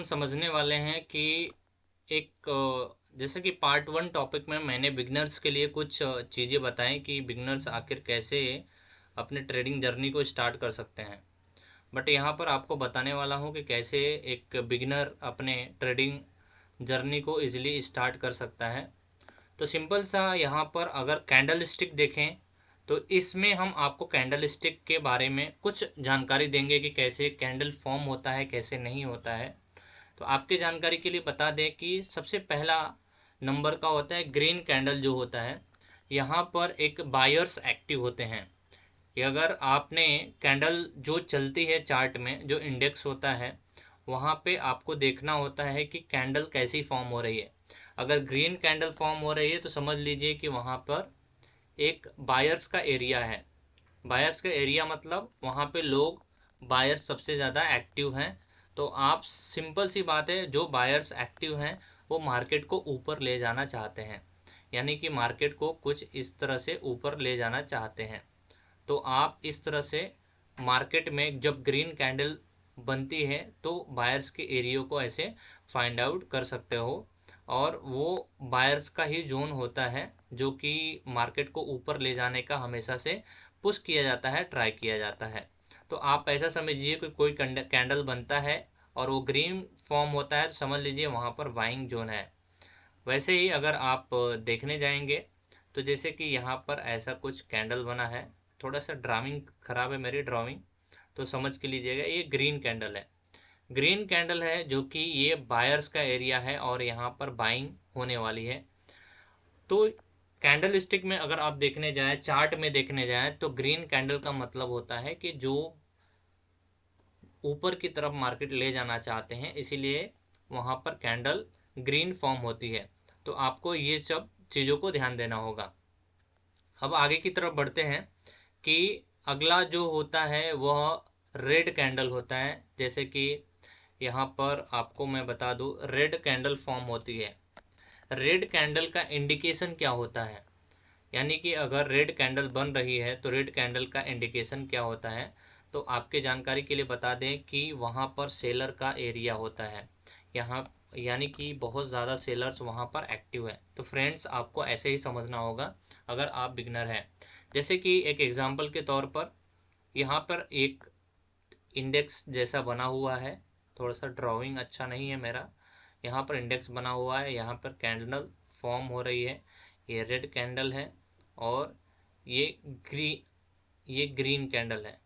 समझने वाले हैं कि एक जैसे कि पार्ट वन टॉपिक में मैंने बिगनर्स के लिए कुछ चीज़ें बताई कि बिगनर्स आखिर कैसे अपने ट्रेडिंग जर्नी को स्टार्ट कर सकते हैं। बट यहाँ पर आपको बताने वाला हूँ कि कैसे एक बिगनर अपने ट्रेडिंग जर्नी को इजीली स्टार्ट कर सकता है। तो सिंपल सा यहाँ पर अगर कैंडल स्टिक देखें तो इसमें हम आपको कैंडल स्टिक के बारे में कुछ जानकारी देंगे कि कैसे कैंडल फॉर्म होता है, कैसे नहीं होता है। तो आपकी जानकारी के लिए बता दें कि सबसे पहला नंबर का होता है ग्रीन कैंडल जो होता है। यहाँ पर एक बायर्स एक्टिव होते हैं कि अगर आपने कैंडल जो चलती है चार्ट में जो इंडेक्स होता है वहाँ पे आपको देखना होता है कि कैंडल कैसी फॉर्म हो रही है। अगर ग्रीन कैंडल फॉर्म हो रही है तो समझ लीजिए कि वहाँ पर एक बायर्स का एरिया है। बायर्स का एरिया मतलब वहाँ पे लोग बायर्स सबसे ज़्यादा एक्टिव हैं। तो आप सिंपल सी बात है, जो बायर्स एक्टिव हैं वो मार्केट को ऊपर ले जाना चाहते हैं, यानी कि मार्केट को कुछ इस तरह से ऊपर ले जाना चाहते हैं। तो आप इस तरह से मार्केट में जब ग्रीन कैंडल बनती है तो बायर्स के एरिया को ऐसे फाइंड आउट कर सकते हो। और वो बायर्स का ही जोन होता है जो कि मार्केट को ऊपर ले जाने का हमेशा से पुश किया जाता है, ट्राई किया जाता है। तो आप ऐसा समझिए कि कोई कैंडल बनता है और वो ग्रीन फॉर्म होता है तो समझ लीजिए वहाँ पर बाइंग जोन है। वैसे ही अगर आप देखने जाएंगे तो जैसे कि यहाँ पर ऐसा कुछ कैंडल बना है। थोड़ा सा ड्राइंग खराब है मेरी ड्राइंग, तो समझ के लीजिएगा ये ग्रीन कैंडल है। ग्रीन कैंडल है जो कि ये बायर्स का एरिया है और यहाँ पर बाइंग होने वाली है। तो कैंडल स्टिक में अगर आप देखने जाएं, चार्ट में देखने जाएं, तो ग्रीन कैंडल का मतलब होता है कि जो ऊपर की तरफ मार्केट ले जाना चाहते हैं, इसीलिए वहाँ पर कैंडल ग्रीन फॉर्म होती है। तो आपको ये सब चीज़ों को ध्यान देना होगा। अब आगे की तरफ बढ़ते हैं कि अगला जो होता है वह रेड कैंडल होता है। जैसे कि यहाँ पर आपको मैं बता दूँ, रेड कैंडल फॉर्म होती है। रेड कैंडल का इंडिकेशन क्या होता है, यानी कि अगर रेड कैंडल बन रही है तो रेड कैंडल का इंडिकेशन क्या होता है। तो आपके जानकारी के लिए बता दें कि वहाँ पर सेलर का एरिया होता है यहाँ, यानी कि बहुत ज़्यादा सेलर्स वहाँ पर एक्टिव है। तो फ्रेंड्स आपको ऐसे ही समझना होगा अगर आप बिगनर हैं। जैसे कि एक एग्जांपल के तौर पर यहाँ पर एक इंडेक्स जैसा बना हुआ है। थोड़ा सा ड्राइंग अच्छा नहीं है मेरा। यहाँ पर इंडेक्स बना हुआ है, यहाँ पर कैंडल फॉर्म हो रही है, ये रेड कैंडल है और ये ग्री ये ग्रीन कैंडल है।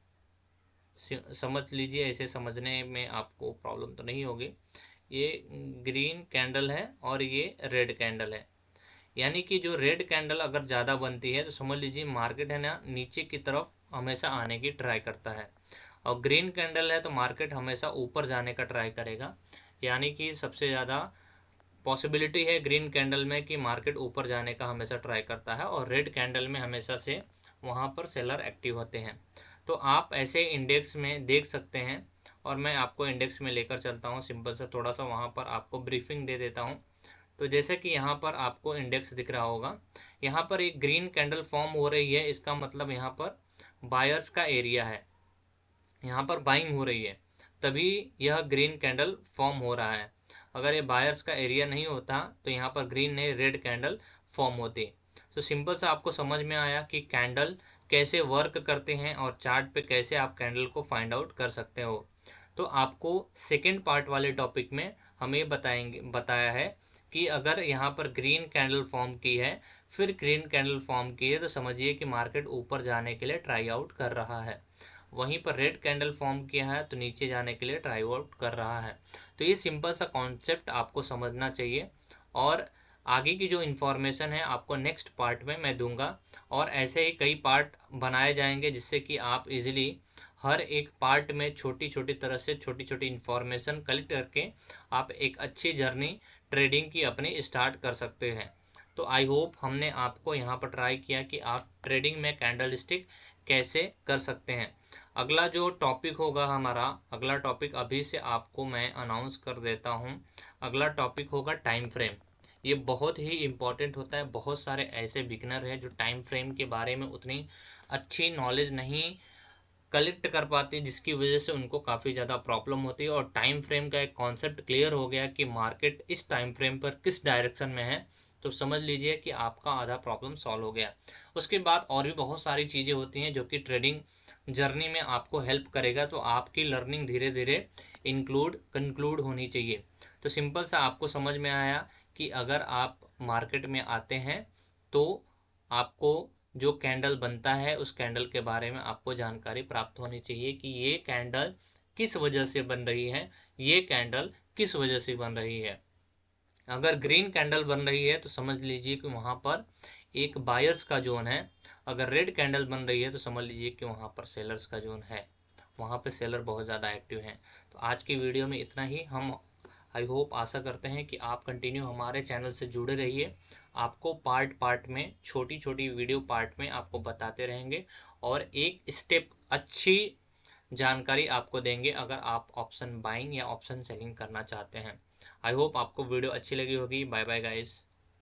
समझ लीजिए, ऐसे समझने में आपको प्रॉब्लम तो नहीं होगी। ये ग्रीन कैंडल है और ये रेड कैंडल है। यानी कि जो रेड कैंडल अगर ज़्यादा बनती है तो समझ लीजिए मार्केट है ना नीचे की तरफ हमेशा आने की ट्राई करता है, और ग्रीन कैंडल है तो मार्केट हमेशा ऊपर जाने का ट्राई करेगा। यानी कि सबसे ज़्यादा पॉसिबिलिटी है ग्रीन कैंडल में कि मार्केट ऊपर जाने का हमेशा ट्राई करता है, और रेड कैंडल में हमेशा से वहाँ पर सेलर एक्टिव होते हैं। तो आप ऐसे इंडेक्स में देख सकते हैं, और मैं आपको इंडेक्स में लेकर चलता हूँ सिंपल सा, थोड़ा सा वहाँ पर आपको ब्रीफिंग दे देता हूँ। तो जैसे कि यहाँ पर आपको इंडेक्स दिख रहा होगा, यहाँ पर एक ग्रीन कैंडल फॉर्म हो रही है, इसका मतलब यहाँ पर बायर्स का एरिया है, यहाँ पर बाइंग हो रही है, तभी यह ग्रीन कैंडल फॉर्म हो रहा है। अगर ये बायर्स का एरिया नहीं होता तो यहाँ पर ग्रीन नहीं रेड कैंडल फॉर्म होती। तो सिंपल सा आपको समझ में आया कि कैंडल कैसे वर्क करते हैं और चार्ट पे कैसे आप कैंडल को फाइंड आउट कर सकते हो। तो आपको सेकेंड पार्ट वाले टॉपिक में हमें बताया है कि अगर यहाँ पर ग्रीन कैंडल फॉर्म की है, फिर ग्रीन कैंडल फॉर्म की है, तो समझिए कि मार्केट ऊपर जाने के लिए ट्राई आउट कर रहा है। वहीं पर रेड कैंडल फॉर्म किया है तो नीचे जाने के लिए ट्राई आउट कर रहा है। तो ये सिंपल सा कॉन्सेप्ट आपको समझना चाहिए, और आगे की जो इन्फॉर्मेशन है आपको नेक्स्ट पार्ट में मैं दूंगा। और ऐसे ही कई पार्ट बनाए जाएंगे जिससे कि आप इजीली हर एक पार्ट में छोटी छोटी तरह से छोटी छोटी इन्फॉर्मेशन कलेक्ट करके आप एक अच्छी जर्नी ट्रेडिंग की अपनी स्टार्ट कर सकते हैं। तो आई होप हमने आपको यहाँ पर ट्राई किया कि आप ट्रेडिंग में कैंडल स्टिक कैसे कर सकते हैं। अगला जो टॉपिक होगा हमारा, अगला टॉपिक अभी से आपको मैं अनाउंस कर देता हूँ। अगला टॉपिक होगा टाइम फ्रेम। ये बहुत ही इम्पॉर्टेंट होता है। बहुत सारे ऐसे बिगनर हैं जो टाइम फ्रेम के बारे में उतनी अच्छी नॉलेज नहीं कलेक्ट कर पाते, जिसकी वजह से उनको काफ़ी ज़्यादा प्रॉब्लम होती है। और टाइम फ्रेम का एक कॉन्सेप्ट क्लियर हो गया कि मार्केट इस टाइम फ्रेम पर किस डायरेक्शन में है, तो समझ लीजिए कि आपका आधा प्रॉब्लम सॉल्व हो गया। उसके बाद और भी बहुत सारी चीज़ें होती हैं जो कि ट्रेडिंग जर्नी में आपको हेल्प करेगा, तो आपकी लर्निंग धीरे धीरे कंक्लूड होनी चाहिए। तो सिंपल सा आपको समझ में आया कि अगर आप मार्केट में आते हैं तो आपको जो कैंडल बनता है उस कैंडल के बारे में आपको जानकारी प्राप्त होनी चाहिए कि ये कैंडल किस वजह से बन रही है, ये कैंडल किस वजह से बन रही है। अगर ग्रीन कैंडल बन रही है तो समझ लीजिए कि वहाँ पर एक बायर्स का जोन है, अगर रेड कैंडल बन रही है तो समझ लीजिए कि वहाँ पर सेलर्स का जोन है, वहाँ पे सेलर बहुत ज़्यादा एक्टिव हैं। तो आज की वीडियो में इतना ही। हम आई होप आशा करते हैं कि आप कंटिन्यू हमारे चैनल से जुड़े रहिए। आपको पार्ट पार्ट में, छोटी छोटी वीडियो पार्ट में आपको बताते रहेंगे और एक स्टेप अच्छी जानकारी आपको देंगे अगर आप ऑप्शन बाइंग या ऑप्शन सेलिंग करना चाहते हैं। आई होप आपको वीडियो अच्छी लगी होगी। Bye bye guys.